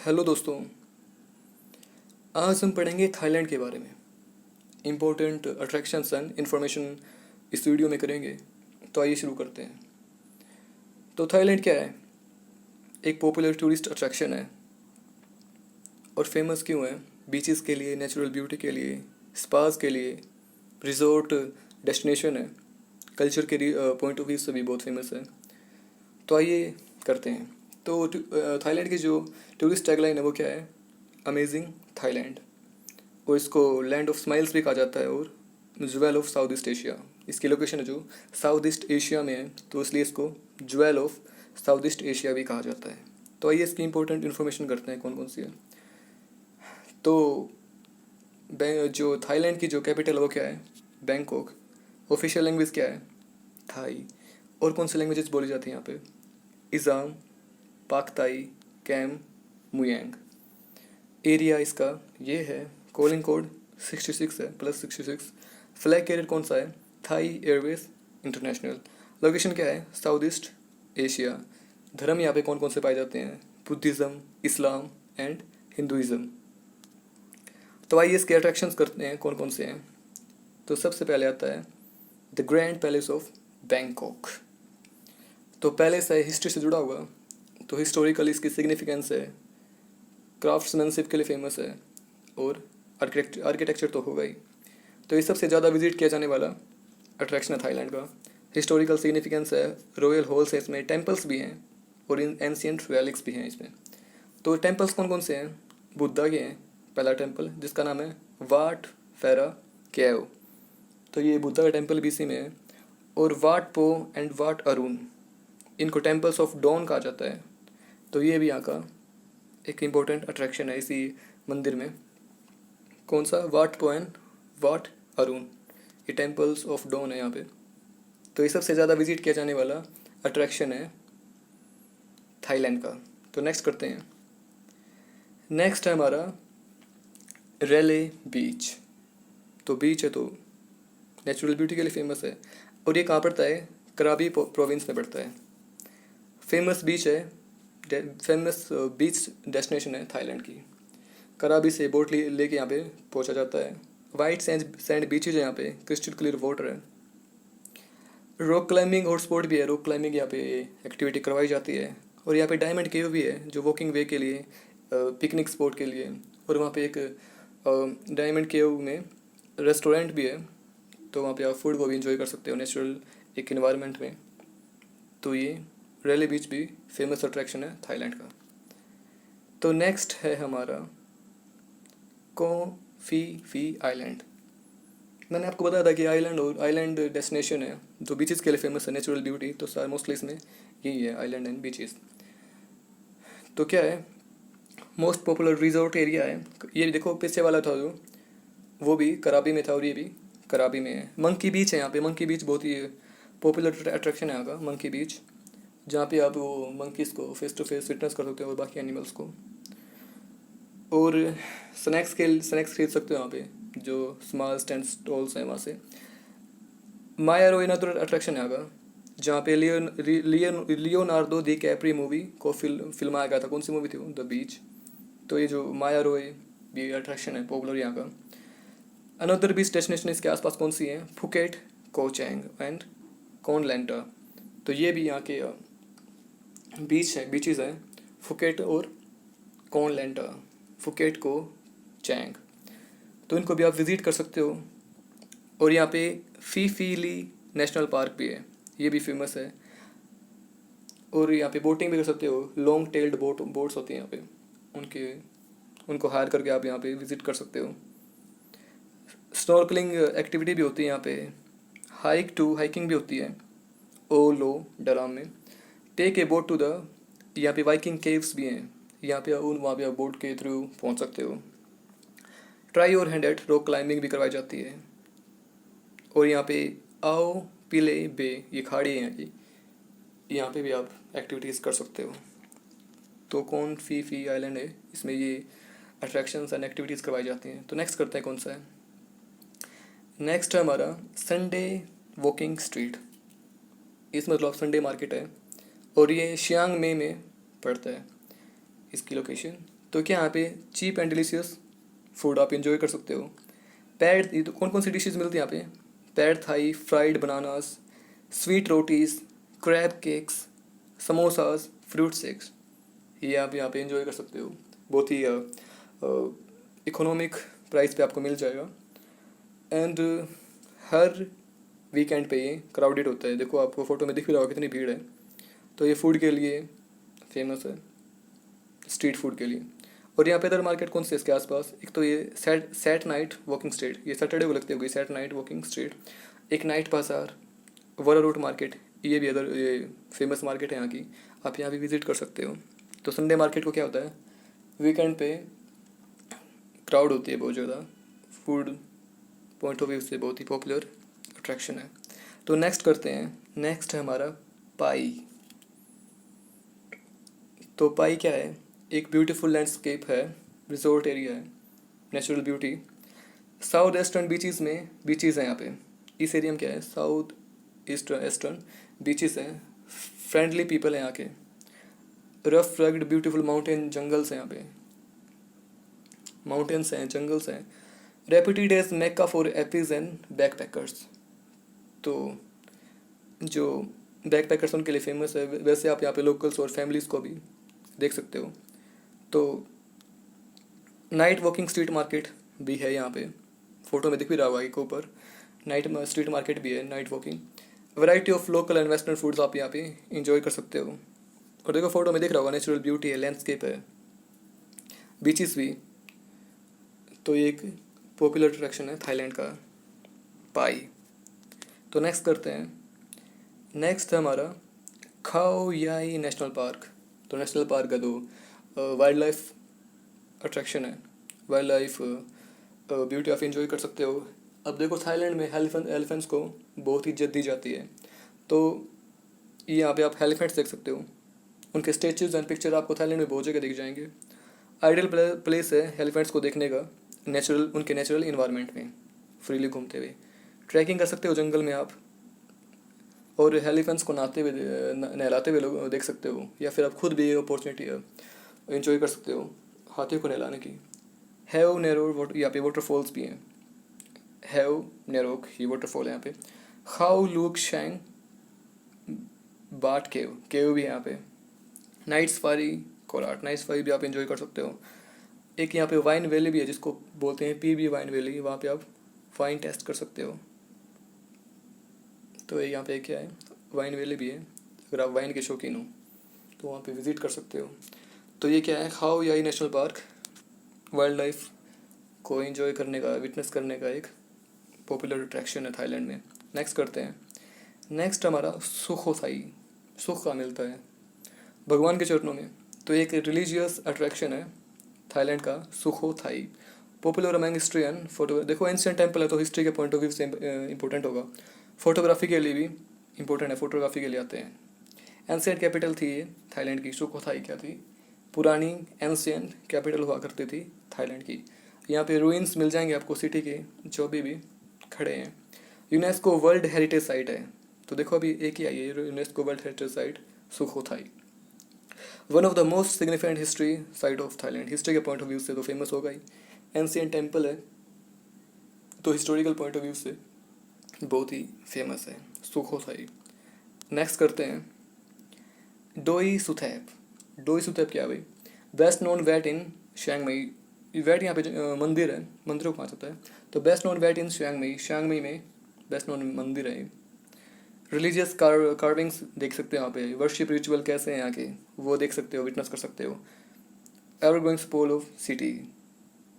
Hello दोस्तों। आज हम पढ़ेंगे थाईलैंड के बारे में। इम्पोर्टेंट अट्रैक्शंस एंड इन्फॉर्मेशन इस वीडियो में करेंगे। तो आइए शुरू करते हैं। तो थाईलैंड क्या है? एक पॉपुलर टूरिस्ट अट्रैक्शन है। और फेमस क्यों है? बीचेस के लिए, नेचुरल ब्यूटी के लिए, स्पास के लिए, रिजॉर्ट डेस्टिनेशन है। कल्चर के पॉइंट ऑफ व्यू से भी बहुत फेमस है। तो आइए करते हैं। तो थाईलैंड की जो टूरिस्ट टैगलाइन है वो क्या है? Amazing Thailand. और इसको लैंड ऑफ स्माइल्स भी कहा जाता है और jewel of south east Asia. इसकी लोकेशन है जो साउथ ईस्ट एशिया में है, तो इसलिए इसको jewel of south east Asia भी कहा जाता है। तो आइए इसकी इंपॉर्टेंट इन्फॉर्मेशन करते हैं कौन कौन सी है। तो जो थाईलैंड की जो कैपिटल है वो क्या है? बैंकॉक। ऑफिशियल लैंग्वेज क्या है? थाई। और कौन सी लैंग्वेजेस बोली जाती हैं यहाँ पे? इज़ाम, पाकताई, कैम, मुयांग। एरिया इसका ये है। कॉलिंग कोड 66 है, +66। फ्लैग कैरियर कौन सा है? Thai Airways international. लोकेशन क्या है? South east Asia. धर्म यहाँ पे कौन कौन से पाए जाते हैं? Buddhism, Islam and Hinduism. तो आइए इसके अट्रैक्शंस करते हैं कौन कौन से हैं। तो सबसे पहले आता है the grand palace of Bangkok. तो पैलेस है, हिस्ट्री से जुड़ा हुआ, तो हिस्टोरिकल इसकी सिग्निफिकेंस है, क्राफ्ट्समैनशिप के लिए फेमस है, और आर्किटेक्चर तो होगा ही। तो ये सबसे ज़्यादा विजिट किया जाने वाला अट्रैक्शन है थाईलैंड का। हिस्टोरिकल सिग्निफिकेंस है, रॉयल हॉल्स है इसमें, टेम्पल्स भी हैं और एंशियंट रेलिक्स भी हैं इसमें। तो टेम्पल्स कौन कौन से हैं? बुद्धा के हैं पहला टेम्पल, जिसका नाम है वाट फेरा केव। तो ये बुद्धा का टेम्पल भी इसी में है। और वाट पो एंड वाट अरुण, इनको टेम्पल्स ऑफ डॉन कहा जाता है। तो ये भी यहाँ का एक इम्पोर्टेंट अट्रैक्शन है इसी मंदिर में। कौन सा? वाट पो एंड वाट अरुण, ये टेम्पल्स ऑफ डॉन है यहाँ पे। तो ये सबसे ज़्यादा विजिट किया जाने वाला अट्रैक्शन है थाईलैंड का। तो नेक्स्ट करते हैं। नेक्स्ट है हमारा रेले बीच। तो बीच है तो नेचुरल ब्यूटी के लिए फेमस है, और ये कहाँ पड़ता है? कराबी प्रोविंस में पड़ता है। फेमस बीच है, फेमस बीच डेस्टिनेशन है थाईलैंड की। कराबी से बोट लेके यहाँ पे पहुँचा जाता है। वाइट सैंड बीचेज है यहाँ पे, क्रिस्टल क्लियर वाटर है। रॉक क्लाइंबिंग हॉट स्पॉट भी है, रॉक क्लाइंबिंग यहाँ पे एक्टिविटी करवाई जाती है। और यहाँ पे डायमंड केव भी है जो वॉकिंग वे के लिए, पिकनिक स्पॉट के लिए। और वहाँ पे एक डायमंड केव में रेस्टोरेंट भी है, तो वहाँ पे आप फूड को भी इंजॉय कर सकते हो नेचुरल एक इन्वायरमेंट में। तो ये रेले बीच भी फेमस अट्रैक्शन है थाईलैंड का। तो नेक्स्ट है हमारा कोफी फी आइलैंड। मैंने आपको बताया था कि आइलैंड और आइलैंड डेस्टिनेशन है जो बीचेस के लिए फेमस है, नेचुरल ब्यूटी। तो सारे मोस्टली इसमें यही है, आइलैंड एंड बीचेस। तो क्या है? मोस्ट पॉपुलर रिजॉर्ट एरिया है। ये देखो पीछे वाला था जो, वो भी कराबी में था और ये भी कराबी में है। मंकी बीच है यहाँ पे। मंकी बीच बहुत ही पॉपुलर अट्रैक्शन है यहाँ का, मंकी बीच, जहाँ पे आप वो मंकीज़ को फेस टू फेस विटनेस कर सकते हो और बाकी एनिमल्स को। और स्नैक्स खरीद सकते हो यहाँ पे, जो स्मॉल स्टैंड स्टॉल्स हैं वहाँ से। माया रो अनदर अट्रैक्शन है यहाँ का, जहाँ पे लियोनार्डो दी कैप्री मूवी को फिल्माया गया था। कौन सी मूवी थी वो? The beach. तो ये जो माया रोय भी अट्रैक्शन है पॉपुलर यहाँ का। अनदर बीच डेस्टिनेशन इसके आसपास कौन सी है? Phuket, Koh Chang and Koh Lanta. तो ये भी यहाँ के बीचेस हैं, फुकेट और कोनलैंटा, फुकेट को चैंग। तो इनको भी आप विज़िट कर सकते हो। और यहाँ पे फीफीली नेशनल पार्क भी है, ये भी फेमस है। और यहाँ पे बोटिंग भी कर सकते हो। लॉन्ग टेल्ड बोट्स होती हैं यहाँ पे, उनको हायर करके आप यहाँ पे विज़िट कर सकते हो। स्नॉर्कलिंग एक्टिविटी भी होती है यहाँ पे। हाइकिंग भी होती है ओ लो डराम में। Take a boat to the, यहाँ पे वाइकिंग केव्स भी हैं, यहाँ पे वहाँ पे आप बोट के थ्रू पहुँच सकते हो। Try your hand eight rock climbing भी करवाई जाती है। और यहाँ पे आओ पिले बे, ये खाड़ी है यहाँ की, यहाँ पे भी आप एक्टिविटीज़ कर सकते हो। तो कौन फी आइलैंड है, इसमें ये अट्रैक्शंस एंड एक्टिविटीज़ करवाई जाती हैं। तो नेक्स्ट करते हैं कौन सा है। नेक्स्ट है हमारा संडे वॉकिंग स्ट्रीट। इस मतलब संडे मार्केट है और ये शियांग में पड़ता है इसकी लोकेशन। तो क्या यहाँ पे चीप एंड डिलीशियस फूड आप इंजॉय कर सकते हो। पैड, ये तो कौन कौन सी डिशेज मिलती हैं यहाँ पे, pad Thai, fried bananas, sweet rotis, crab cakes, samosas, fruit shakes, ये आप यहाँ पे इंजॉय कर सकते हो। बहुत ही इकोनॉमिक प्राइस पे आपको मिल जाएगा। एंड हर वीकेंड पे ये क्राउडेड होता है, देखो आपको फ़ोटो में दिख भी रहा होगा कितनी भीड़ है। तो ये फूड के लिए फेमस है, स्ट्रीट फूड के लिए। और यहाँ पे अदर मार्केट कौन से इसके आसपास, एक तो ये सेट नाइट वॉकिंग स्ट्रीट, ये सैटरडे को लगती होगी सेट नाइट वॉकिंग स्ट्रीट। एक नाइट बाज़ार, वरा रोड मार्केट, ये भी अदर ये फेमस मार्केट है यहाँ की, आप यहाँ भी विज़िट कर सकते हो। तो संडे मार्केट को क्या होता है, वीकेंड पे क्राउड होती है बहुत ज़्यादा, फूड पॉइंट ऑफ व्यू से बहुत ही पॉपुलर अट्रैक्शन है। तो नेक्स्ट करते हैं, नेक्स्ट है हमारा पाई। तो पाई क्या है, एक ब्यूटीफुल लैंडस्केप है, रिजॉर्ट एरिया है, natural beauty. South eastern beaches में बीचेस हैं यहाँ पे, इस एरिया में क्या है, साउथ ईस्टर्न बीचेस हैं, फ्रेंडली पीपल हैं यहाँ के, rough rugged beautiful mountain jungles हैं यहाँ पे, माउंटेन्स हैं, जंगल्स हैं, reputed as Mecca for hippies and backpackers. तो जो बैकपैकर्स उनके लिए फेमस है, वैसे आप यहाँ पे लोकल्स और फैमिलीज़ को भी देख सकते हो। तो नाइट वॉकिंग स्ट्रीट मार्केट भी है यहाँ पे, फ़ोटो में दिख भी रहा होगा एक ऊपर, नाइट स्ट्रीट मार्केट भी है, night walking. Variety of local and western foods आप यहाँ पे इंजॉय कर सकते हो। और देखो फ़ोटो में दिख रहा होगा, नेचुरल ब्यूटी है, लैंडस्केप है, बीचेस भी। तो ये एक पॉपुलर अट्रैक्शन है थाईलैंड का, पाई। तो नेक्स्ट करते हैं, नेक्स्ट है हमारा खाओ याई नेशनल पार्क। तो नेशनल पार्क का तो वाइल्ड लाइफ अट्रैक्शन है, वाइल्ड लाइफ ब्यूटी आप इंजॉय कर सकते हो। अब देखो थाईलैंड में एलिफेंट्स को बहुत ही इज्जत दी जाती है, तो यहाँ पे आप एलिफेंट्स देख सकते हो, उनके स्टेचूज एंड पिक्चर आपको थाईलैंड में बहुत जगह दिख जाएंगे। आइडियल प्लेस है एलिफेंट्स को देखने का, उनके नेचुरल इन्वायरमेंट में फ्रीली घूमते हुए। ट्रैकिंग कर सकते हो जंगल में आप, और एलिफेंट्स को नहलाते हुए लोग देख सकते हो, या फिर आप खुद भी ये अपॉर्चुनिटी इंजॉय कर सकते हो हाथियों को नहलाने की। हैव नेरोक, यहाँ पे वाटरफॉल्स भी हैं, हैव नेरोक ये वाटरफॉल है यहाँ पे। खाओ लूक शैंग बाट केव भी है यहाँ पे। नाइट सफारी कोलाट, नाइट सफारी भी आप इंजॉय कर सकते हो। एक यहाँ पे वाइन वैली भी है जिसको बोलते हैं पीबी वाइन वैली, वहाँ पे आप वाइन टेस्ट कर सकते हो। तो यहाँ पे क्या है, वाइन वैली भी है, अगर आप वाइन के शौकीन हो तो वहाँ पे विज़िट कर सकते हो। तो ये क्या है, खाओ याई नेशनल पार्क, वाइल्ड लाइफ को एंजॉय करने का, विटनेस करने का एक पॉपुलर अट्रैक्शन है थाईलैंड में। नेक्स्ट करते हैं, नेक्स्ट हमारा सुखोथाई, सुख का मिलता है भगवान के चरणों में। तो एक रिलीजियस अट्रैक्शन है थाईलैंड का Sukhothai, popular among history and photo. देखो एंशिएंट टेम्पल है तो हिस्ट्री के पॉइंट ऑफ व्यू से इंपॉर्टेंट होगा, फोटोग्राफी के लिए भी इंपॉर्टेंट है, फोटोग्राफी के लिए आते हैं। एंशिएंट कैपिटल थी ये थाईलैंड की, सुखोथाई क्या थी, पुरानी एंशिएंट कैपिटल हुआ करती थी थाईलैंड की। यहाँ पे रूइंस मिल जाएंगे आपको सिटी के, जो भी खड़े हैं। यूनेस्को वर्ल्ड हेरिटेज साइट है, तो देखो अभी एक ही आई है UNESCO world heritage site Sukhothai. One of the most significant history site of Thailand, history के पॉइंट ऑफ व्यू से तो फेमस होगा ही, एंशिएंट टेम्पल है तो हिस्टोरिकल पॉइंट ऑफ व्यू से बहुत ही फेमस है सुखोथाई। नेक्स्ट करते हैं डोई सुथैप। डोई सुथैप क्या है भाई, बेस्ट नोन वेट इन शियांग मई। वेट यहाँ पे मंदिर है, मंदिरों को कहा जाता है, तो बेस्ट नोन वेट इन शियांग मई में बेस्ट नोन मंदिर है। रिलीजियस कार्विंग्स देख सकते हो यहाँ पे, वर्शिप रिचुअल कैसे हैं यहाँ के वो देख सकते हो, विटनेस कर सकते हो। Ever going pole of city,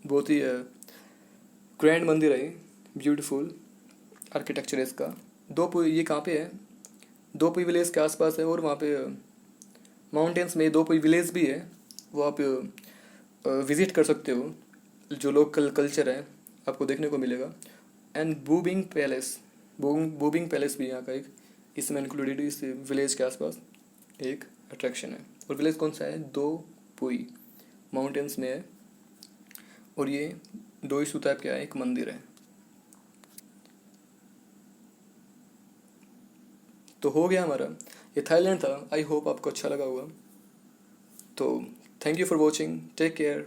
बहुत ही ग्रैंड मंदिर है, ब्यूटीफुल आर्किटेक्चर है इसका। ये कहाँ पे है, दोपुई विलेज के आसपास है, और वहाँ पे माउंटेन्स में दोपुई विलेज भी है, वो आप विज़िट कर सकते हो, जो लोकल कल्चर है आपको देखने को मिलेगा। एंड बूबिंग पैलेस भी यहाँ का एक इसमें इंक्लूडेड, इस विलेज के आसपास एक अट्रैक्शन है। और विलेज कौन सा है, दोपुई माउंटेन्स में है, और ये डोई सुथैप क्या है, एक मंदिर है। तो हो गया हमारा, ये थाईलैंड था। आई होप आपको अच्छा लगा होगा। तो thank you for watching, take care.